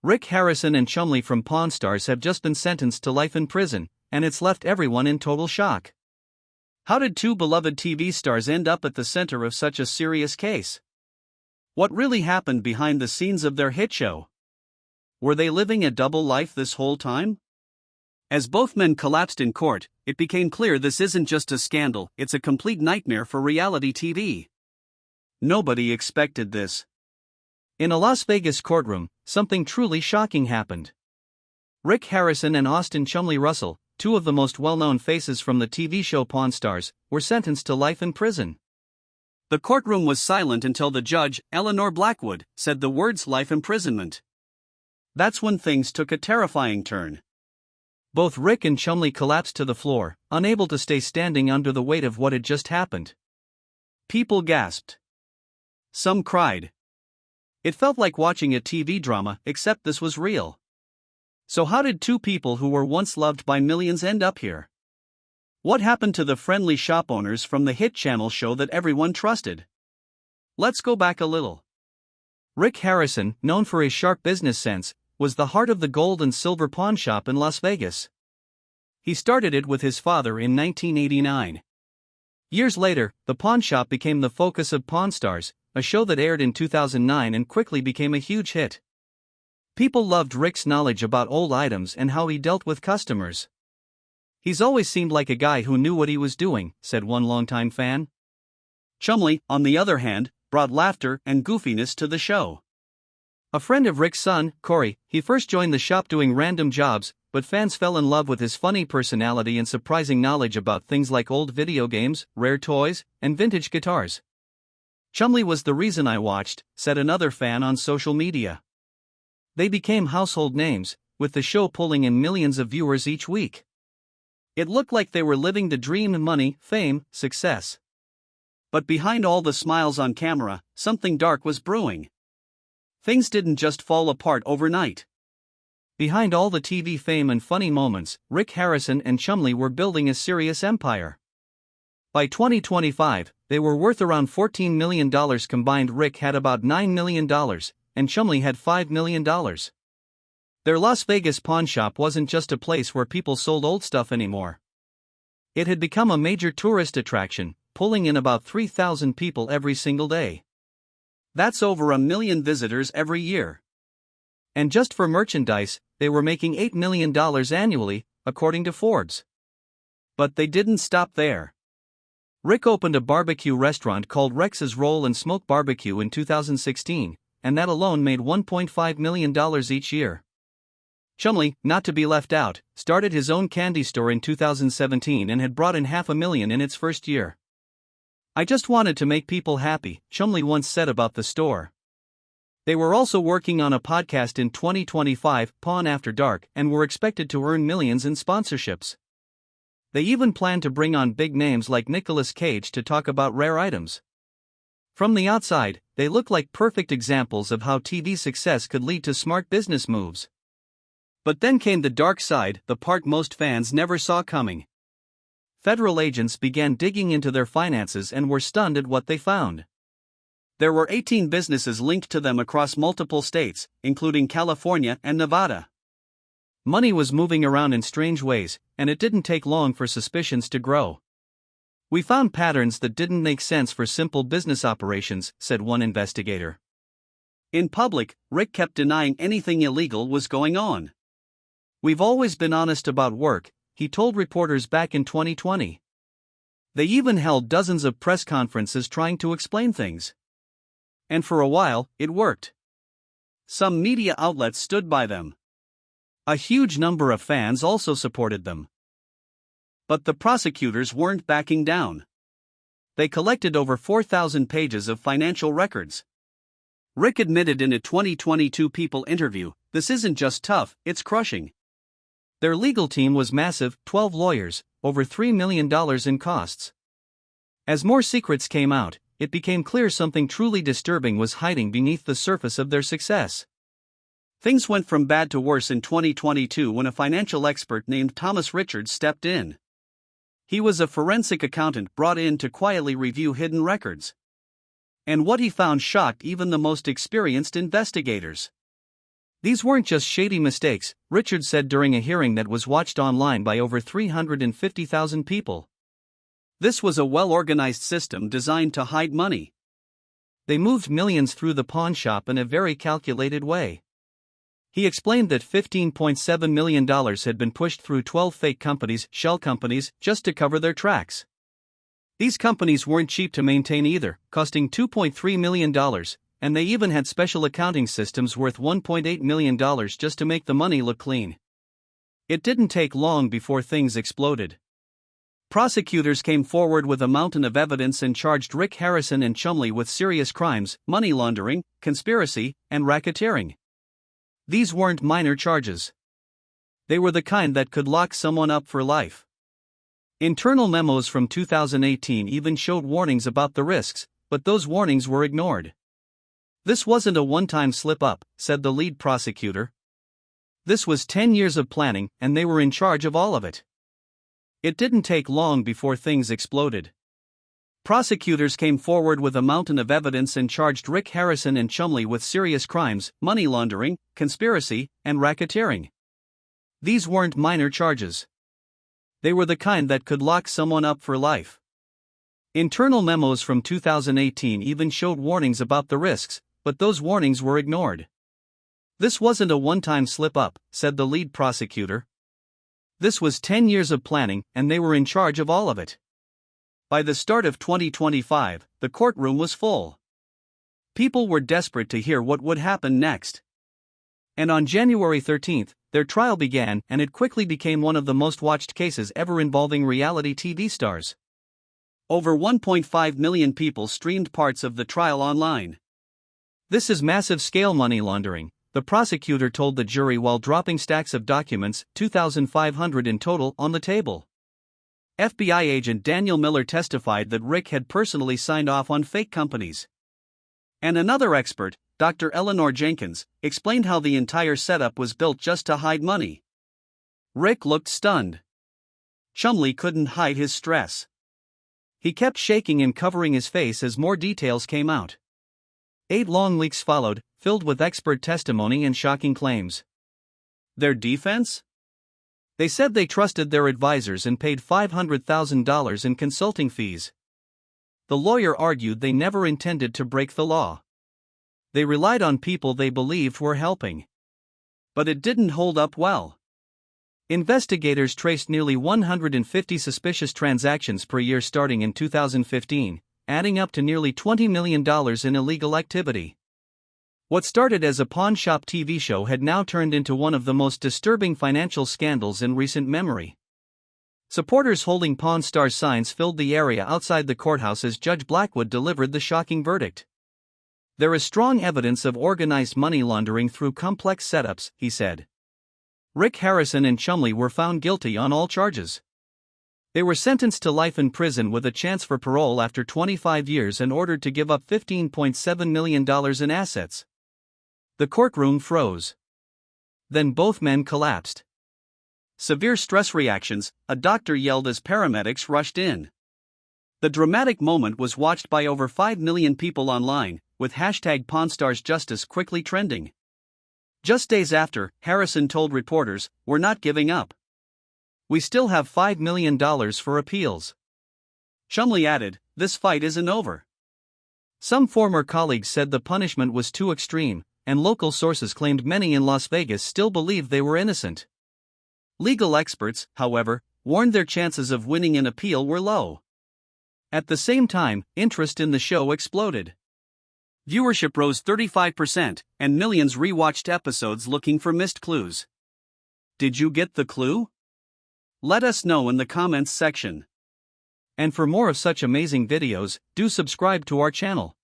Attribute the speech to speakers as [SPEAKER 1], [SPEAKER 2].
[SPEAKER 1] Rick Harrison and Chumlee from Pawn Stars have just been sentenced to life in prison, and it's left everyone in total shock. How did two beloved TV stars end up at the center of such a serious case? What really happened behind the scenes of their hit show? Were they living a double life this whole time? As both men collapsed in court, it became clear this isn't just a scandal, it's a complete nightmare for reality TV. Nobody expected this. In a Las Vegas courtroom, something truly shocking happened. Rick Harrison and Austin Chumlee Russell, two of the most well-known faces from the TV show Pawn Stars, were sentenced to life in prison. The courtroom was silent until the judge, Eleanor Blackwood, said the words life imprisonment. That's when things took a terrifying turn. Both Rick and Chumlee collapsed to the floor, unable to stay standing under the weight of what had just happened. People gasped. Some cried. It felt like watching a TV drama, except this was real. So how did two people who were once loved by millions end up here? What happened to the friendly shop owners from the hit channel show that everyone trusted? Let's go back a little. Rick Harrison, known for his sharp business sense, was the heart of the gold and silver pawn shop in Las Vegas. He started it with his father in 1989. Years later, the pawn shop became the focus of Pawn Stars, a show that aired in 2009 and quickly became a huge hit. People loved Rick's knowledge about old items and how he dealt with customers. He's always seemed like a guy who knew what he was doing, said one longtime fan. Chumlee, on the other hand, brought laughter and goofiness to the show. A friend of Rick's son, Corey, he first joined the shop doing random jobs, but fans fell in love with his funny personality and surprising knowledge about things like old video games, rare toys, and vintage guitars. Chumlee was the reason I watched, said another fan on social media. They became household names, with the show pulling in millions of viewers each week. It looked like they were living the dream: money, fame, success. But behind all the smiles on camera, something dark was brewing. Things didn't just fall apart overnight. Behind all the TV fame and funny moments, Rick Harrison and Chumlee were building a serious empire. By 2025, they were worth around $14 million combined. Rick had about $9 million, and Chumlee had $5 million. Their Las Vegas pawn shop wasn't just a place where people sold old stuff anymore. It had become a major tourist attraction, pulling in about 3,000 people every single day. That's over 1 million visitors every year. And just for merchandise, they were making $8 million annually, according to Forbes. But they didn't stop there. Rick opened a barbecue restaurant called Rex's Roll and Smoke Barbecue in 2016, and that alone made $1.5 million each year. Chumlee, not to be left out, started his own candy store in 2017 and had brought in $500,000 in its first year. I just wanted to make people happy, Chumlee once said about the store. They were also working on a podcast in 2025, Pawn After Dark, and were expected to earn millions in sponsorships. They even planned to bring on big names like Nicolas Cage to talk about rare items. From the outside, they look like perfect examples of how TV success could lead to smart business moves. But then came the dark side, the part most fans never saw coming. Federal agents began digging into their finances and were stunned at what they found. There were 18 businesses linked to them across multiple states, including California and Nevada. Money was moving around in strange ways, and it didn't take long for suspicions to grow. We found patterns that didn't make sense for simple business operations, said one investigator. In public, Rick kept denying anything illegal was going on. We've always been honest about work, he told reporters back in 2020. They even held dozens of press conferences trying to explain things. And for a while, it worked. Some media outlets stood by them. A huge number of fans also supported them. But the prosecutors weren't backing down. They collected over 4,000 pages of financial records. Rick admitted in a 2022 People interview, "This isn't just tough, it's crushing." Their legal team was massive, 12 lawyers, over $3 million in costs. As more secrets came out, it became clear something truly disturbing was hiding beneath the surface of their success. Things went from bad to worse in 2022 when a financial expert named Thomas Richards stepped in. He was a forensic accountant brought in to quietly review hidden records. And what he found shocked even the most experienced investigators. These weren't just shady mistakes, Richard said during a hearing that was watched online by over 350,000 people. This was a well-organized system designed to hide money. They moved millions through the pawn shop in a very calculated way. He explained that $15.7 million had been pushed through 12 fake companies, shell companies, just to cover their tracks. These companies weren't cheap to maintain either, costing $2.3 million, and they even had special accounting systems worth $1.8 million just to make the money look clean. It didn't take long before things exploded. Prosecutors came forward with a mountain of evidence and charged Rick Harrison and Chumlee with serious crimes, money laundering, conspiracy, and racketeering. These weren't minor charges. They were the kind that could lock someone up for life. Internal memos from 2018 even showed warnings about the risks, but those warnings were ignored. This wasn't a one-time slip-up, said the lead prosecutor. This was 10 years of planning, and they were in charge of all of it. It didn't take long before things exploded. Prosecutors came forward with a mountain of evidence and charged Rick Harrison and Chumlee with serious crimes, money laundering, conspiracy, and racketeering. These weren't minor charges. They were the kind that could lock someone up for life. Internal memos from 2018 even showed warnings about the risks, but those warnings were ignored. This wasn't a one-time slip-up, said the lead prosecutor. This was 10 years of planning, and they were in charge of all of it. By the start of 2025, the courtroom was full. People were desperate to hear what would happen next. And on January 13, their trial began, and it quickly became one of the most watched cases ever involving reality TV stars. Over 1.5 million people streamed parts of the trial online. This is massive-scale money laundering, the prosecutor told the jury while dropping stacks of documents, 2,500 in total, on the table. FBI agent Daniel Miller testified that Rick had personally signed off on fake companies. And another expert, Dr. Eleanor Jenkins, explained how the entire setup was built just to hide money. Rick looked stunned. Chumlee couldn't hide his stress. He kept shaking and covering his face as more details came out. 8 long leaks followed, filled with expert testimony and shocking claims. Their defense? They said they trusted their advisors and paid $500,000 in consulting fees. The lawyer argued they never intended to break the law. They relied on people they believed were helping. But it didn't hold up well. Investigators traced nearly 150 suspicious transactions per year starting in 2015, adding up to nearly $20 million in illegal activity. What started as a pawn shop TV show had now turned into one of the most disturbing financial scandals in recent memory. Supporters holding Pawn Stars signs filled the area outside the courthouse as Judge Blackwood delivered the shocking verdict. There is strong evidence of organized money laundering through complex setups, he said. Rick Harrison and Chumlee were found guilty on all charges. They were sentenced to life in prison with a chance for parole after 25 years and ordered to give up $15.7 million in assets. The courtroom froze. Then both men collapsed. Severe stress reactions, a doctor yelled as paramedics rushed in. The dramatic moment was watched by over 5 million people online, with #PawnStarsJustice quickly trending. Just days after, Harrison told reporters, "We're not giving up. We still have $5 million for appeals." Chumlee added, "This fight isn't over." Some former colleagues said the punishment was too extreme, and local sources claimed many in Las Vegas still believed they were innocent. Legal experts, however, warned their chances of winning an appeal were low. At the same time, interest in the show exploded. Viewership rose 35%, and millions rewatched episodes looking for missed clues. Did you get the clue? Let us know in the comments section. And for more of such amazing videos, do subscribe to our channel.